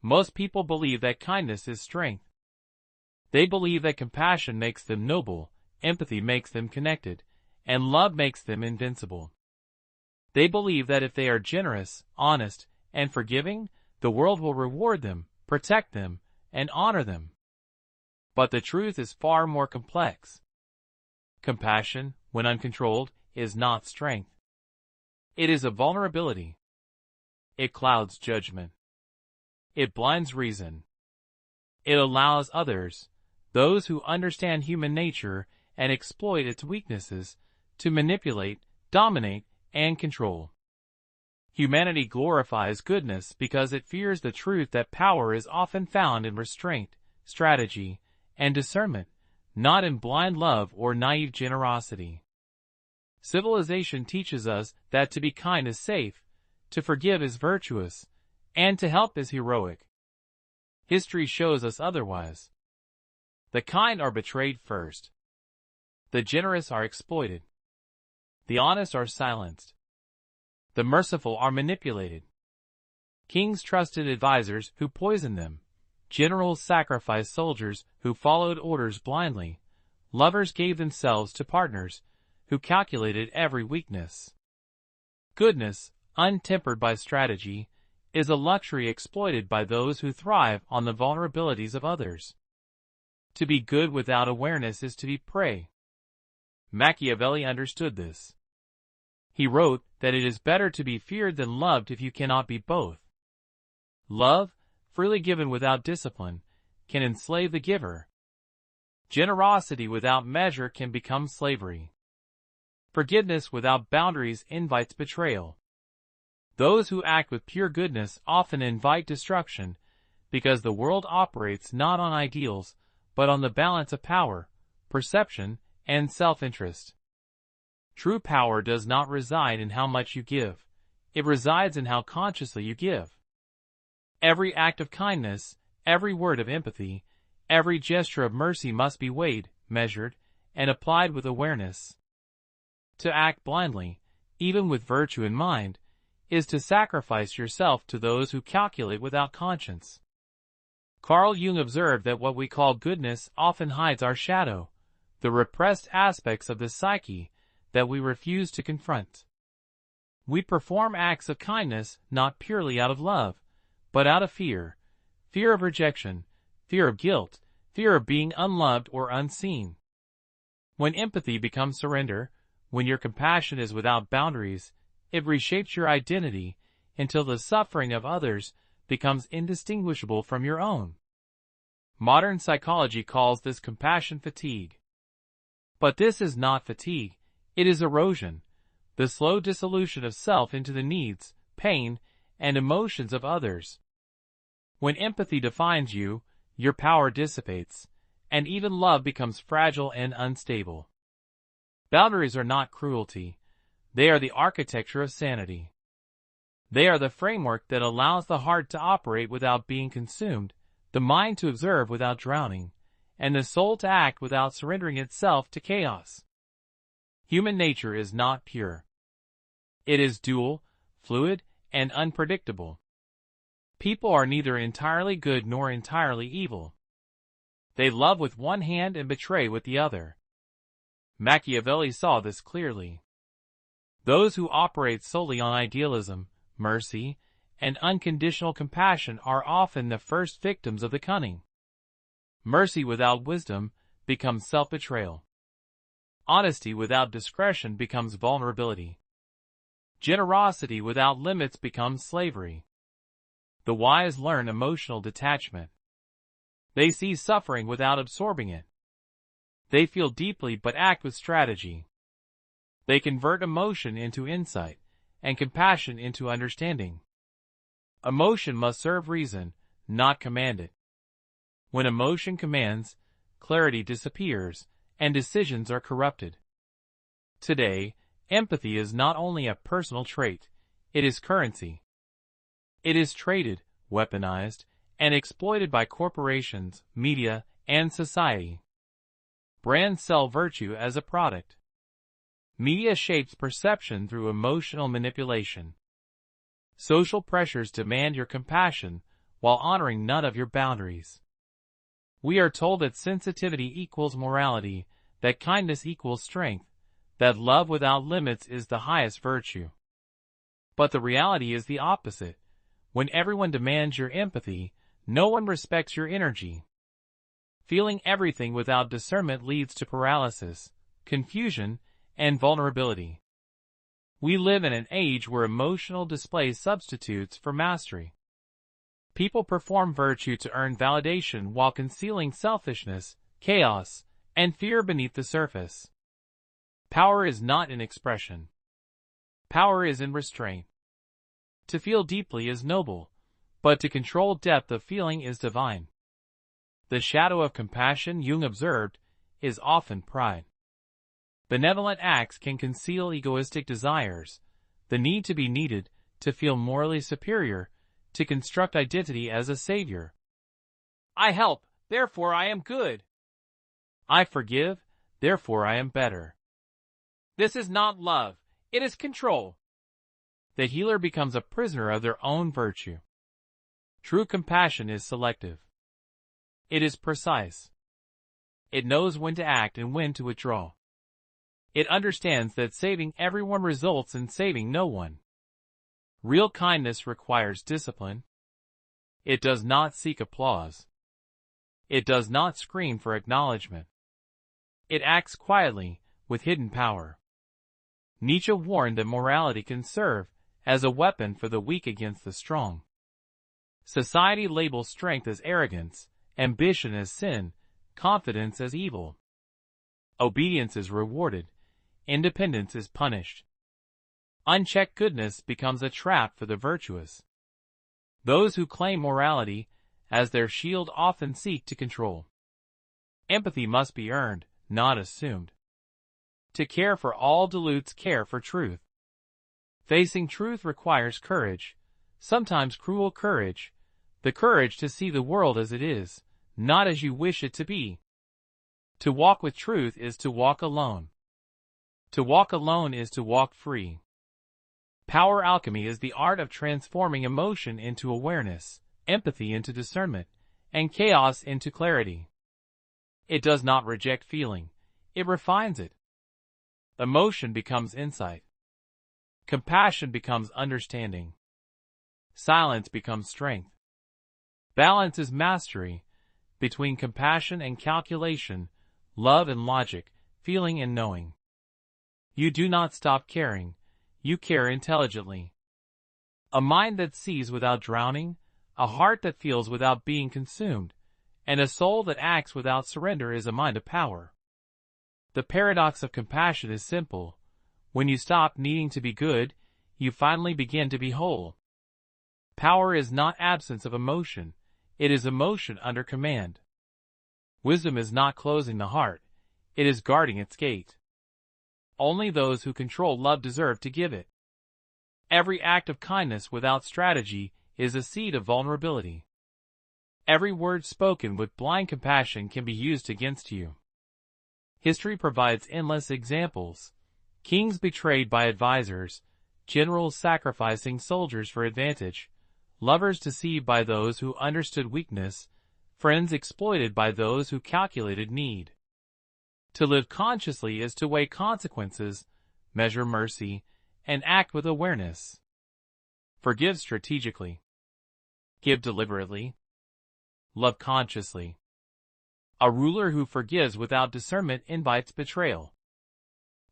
Most people believe that kindness is strength. They believe that compassion makes them noble, empathy makes them connected, and love makes them invincible. They believe that if they are generous, honest, and forgiving, the world will reward them, protect them, and honor them. But the truth is far more complex. Compassion, when uncontrolled, is not strength. It is a vulnerability. It clouds judgment. It blinds reason. It allows others, those who understand human nature and exploit its weaknesses, to manipulate, dominate, and control. Humanity glorifies goodness because it fears the truth that power is often found in restraint, strategy, and discernment, not in blind love or naive generosity. Civilization teaches us that to be kind is safe, to forgive is virtuous, and to help is heroic. History shows us otherwise. The kind are betrayed first. The generous are exploited. The honest are silenced. The merciful are manipulated. Kings trusted advisors who poisoned them. Generals sacrificed soldiers who followed orders blindly. Lovers gave themselves to partners who calculated every weakness. Goodness, untempered by strategy, is a luxury exploited by those who thrive on the vulnerabilities of others. To be good without awareness is to be prey. Machiavelli understood this. He wrote that it is better to be feared than loved if you cannot be both. Love, freely given without discipline, can enslave the giver. Generosity without measure can become slavery. Forgiveness without boundaries invites betrayal. Those who act with pure goodness often invite destruction, because the world operates not on ideals, but on the balance of power, perception, and self-interest. True power does not reside in how much you give. It resides in how consciously you give. Every act of kindness, every word of empathy, every gesture of mercy must be weighed, measured, and applied with awareness. To act blindly, even with virtue in mind, is to sacrifice yourself to those who calculate without conscience. Carl Jung observed that what we call goodness often hides our shadow, the repressed aspects of the psyche that we refuse to confront. We perform acts of kindness not purely out of love, but out of fear, fear of rejection, fear of guilt, fear of being unloved or unseen. When empathy becomes surrender, when your compassion is without boundaries, it reshapes your identity until the suffering of others becomes indistinguishable from your own. Modern psychology calls this compassion fatigue. But this is not fatigue, it is erosion, the slow dissolution of self into the needs, pain, and emotions of others. When empathy defines you, your power dissipates, and even love becomes fragile and unstable. Boundaries are not cruelty. They are the architecture of sanity. They are the framework that allows the heart to operate without being consumed, the mind to observe without drowning, and the soul to act without surrendering itself to chaos. Human nature is not pure. It is dual, fluid, and unpredictable. People are neither entirely good nor entirely evil. They love with one hand and betray with the other. Machiavelli saw this clearly. Those who operate solely on idealism, mercy, and unconditional compassion are often the first victims of the cunning. Mercy without wisdom becomes self-betrayal. Honesty without discretion becomes vulnerability. Generosity without limits becomes slavery. The wise learn emotional detachment. They see suffering without absorbing it. They feel deeply but act with strategy. They convert emotion into insight, and compassion into understanding. Emotion must serve reason, not command it. When emotion commands, clarity disappears, and decisions are corrupted. Today, empathy is not only a personal trait, it is currency. It is traded, weaponized, and exploited by corporations, media, and society. Brands sell virtue as a product. Media shapes perception through emotional manipulation. Social pressures demand your compassion, while honoring none of your boundaries. We are told that sensitivity equals morality, that kindness equals strength, that love without limits is the highest virtue. But the reality is the opposite. When everyone demands your empathy, no one respects your energy. Feeling everything without discernment leads to paralysis, confusion, and vulnerability. We live in an age where emotional display substitutes for mastery. People perform virtue to earn validation while concealing selfishness, chaos, and fear beneath the surface. Power is not in expression. Power is in restraint. To feel deeply is noble, but to control depth of feeling is divine. The shadow of compassion, Jung observed, is often pride. Benevolent acts can conceal egoistic desires, the need to be needed, to feel morally superior, to construct identity as a savior. I help, therefore I am good. I forgive, therefore I am better. This is not love, it is control. The healer becomes a prisoner of their own virtue. True compassion is selective. It is precise. It knows when to act and when to withdraw. It understands that saving everyone results in saving no one. Real kindness requires discipline. It does not seek applause. It does not scream for acknowledgement. It acts quietly, with hidden power. Nietzsche warned that morality can serve as a weapon for the weak against the strong. Society labels strength as arrogance, ambition as sin, confidence as evil. Obedience is rewarded. Independence is punished. Unchecked goodness becomes a trap for the virtuous. Those who claim morality as their shield often seek to control. Empathy must be earned, not assumed. To care for all dilutes care for truth. Facing truth requires courage, sometimes cruel courage, the courage to see the world as it is, not as you wish it to be. To walk with truth is to walk alone. To walk alone is to walk free. Power alchemy is the art of transforming emotion into awareness, empathy into discernment, and chaos into clarity. It does not reject feeling, it refines it. Emotion becomes insight. Compassion becomes understanding. Silence becomes strength. Balance is mastery, between compassion and calculation, love and logic, feeling and knowing. You do not stop caring, you care intelligently. A mind that sees without drowning, a heart that feels without being consumed, and a soul that acts without surrender is a mind of power. The paradox of compassion is simple. When you stop needing to be good, you finally begin to be whole. Power is not absence of emotion, it is emotion under command. Wisdom is not closing the heart, it is guarding its gate. Only those who control love deserve to give it. Every act of kindness without strategy is a seed of vulnerability. Every word spoken with blind compassion can be used against you. History provides endless examples. Kings betrayed by advisors, generals sacrificing soldiers for advantage, lovers deceived by those who understood weakness, friends exploited by those who calculated need. To live consciously is to weigh consequences, measure mercy, and act with awareness. Forgive strategically. Give deliberately. Love consciously. A ruler who forgives without discernment invites betrayal.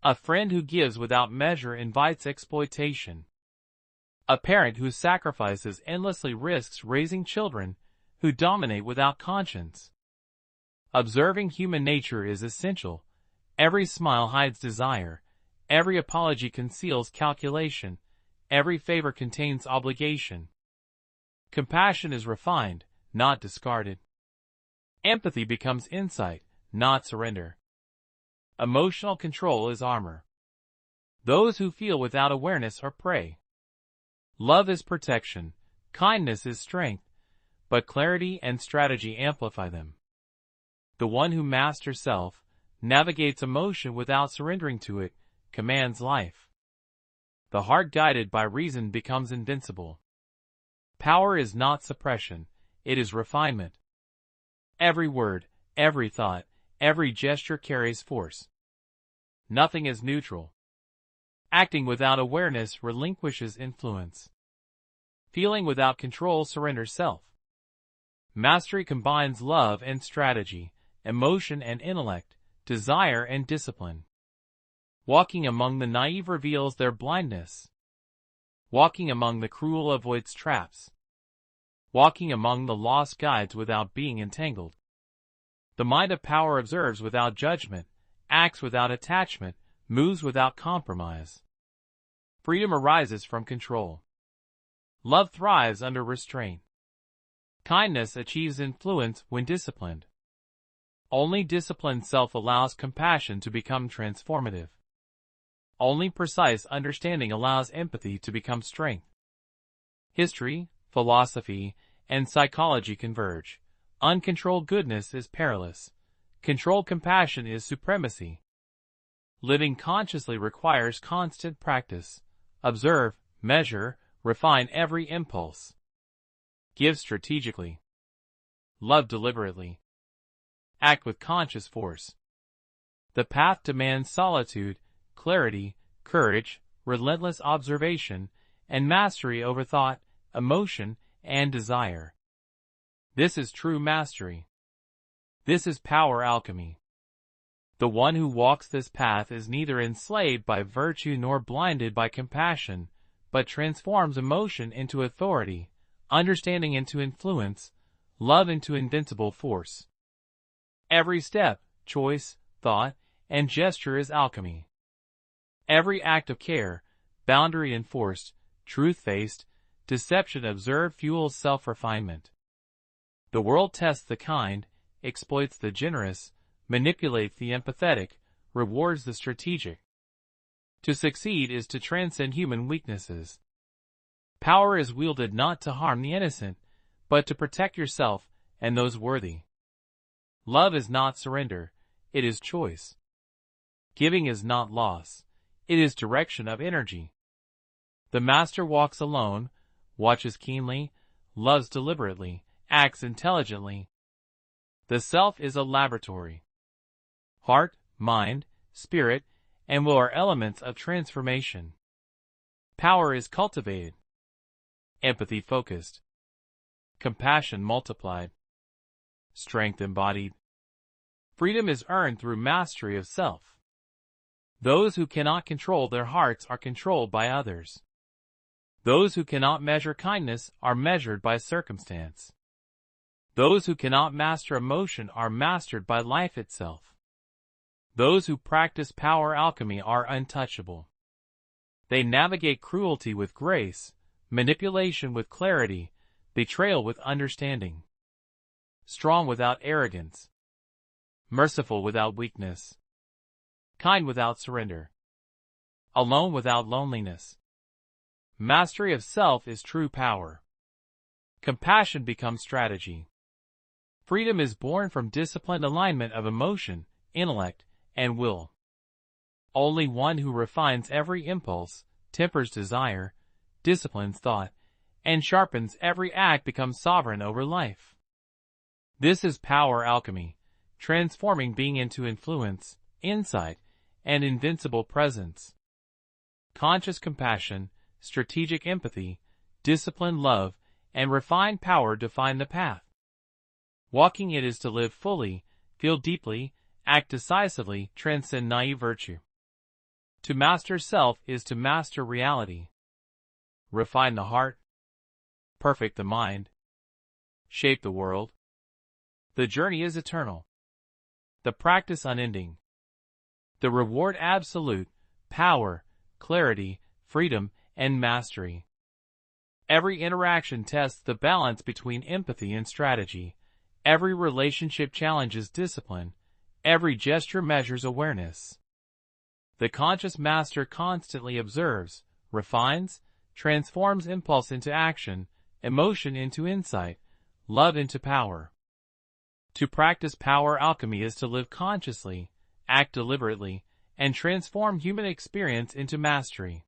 A friend who gives without measure invites exploitation. A parent who sacrifices endlessly risks raising children who dominate without conscience. Observing human nature is essential. Every smile hides desire. Every apology conceals calculation. Every favor contains obligation. Compassion is refined, not discarded. Empathy becomes insight, not surrender. Emotional control is armor. Those who feel without awareness are prey. Love is protection, kindness is strength, but clarity and strategy amplify them. The one who masters self, navigates emotion without surrendering to it, commands life. The heart guided by reason becomes invincible. Power is not suppression, it is refinement. Every word, every thought, every gesture carries force. Nothing is neutral. Acting without awareness relinquishes influence. Feeling without control surrenders self. Mastery combines love and strategy, emotion and intellect, desire and discipline. Walking among the naive reveals their blindness. Walking among the cruel avoids traps. Walking among the lost guides without being entangled. The mind of power observes without judgment, acts without attachment, moves without compromise. Freedom arises from control. Love thrives under restraint. Kindness achieves influence when disciplined. Only disciplined self allows compassion to become transformative. Only precise understanding allows empathy to become strength. History, philosophy, and psychology converge. Uncontrolled goodness is perilous. Controlled compassion is supremacy. Living consciously requires constant practice. Observe, measure, refine every impulse. Give strategically. Love deliberately. Act with conscious force. The path demands solitude, clarity, courage, relentless observation, and mastery over thought, emotion, and desire. This is true mastery. This is power alchemy. The one who walks this path is neither enslaved by virtue nor blinded by compassion, but transforms emotion into authority, understanding into influence, love into invincible force. Every step, choice, thought, and gesture is alchemy. Every act of care, boundary enforced, truth-faced, deception observed fuels self-refinement. The world tests the kind, exploits the generous, manipulates the empathetic, rewards the strategic. To succeed is to transcend human weaknesses. Power is wielded not to harm the innocent, but to protect yourself and those worthy. Love is not surrender, it is choice. Giving is not loss, it is direction of energy. The master walks alone, watches keenly, loves deliberately, acts intelligently. The self is a laboratory. Heart, mind, spirit, and will are elements of transformation. Power is cultivated. Empathy focused. Compassion multiplied. Strength embodied. Freedom is earned through mastery of self. Those who cannot control their hearts are controlled by others. Those who cannot measure kindness are measured by circumstance. Those who cannot master emotion are mastered by life itself. Those who practice power alchemy are untouchable. They navigate cruelty with grace, manipulation with clarity, betrayal with understanding. Strong without arrogance. Merciful without weakness. Kind without surrender. Alone without loneliness. Mastery of self is true power. Compassion becomes strategy. Freedom is born from disciplined alignment of emotion, intellect, and will. Only one who refines every impulse, tempers desire, disciplines thought, and sharpens every act becomes sovereign over life. This is power alchemy, transforming being into influence, insight, and invincible presence. Conscious compassion, strategic empathy, disciplined love, and refined power define the path. Walking it is to live fully, feel deeply, act decisively, transcend naive virtue. To master self is to master reality. Refine the heart. Perfect the mind. Shape the world. The journey is eternal. The practice unending. The reward absolute, power, clarity, freedom, and mastery. Every interaction tests the balance between empathy and strategy. Every relationship challenges discipline. Every gesture measures awareness. The conscious master constantly observes, refines, transforms impulse into action, emotion into insight, love into power. To practice power alchemy is to live consciously, act deliberately, and transform human experience into mastery.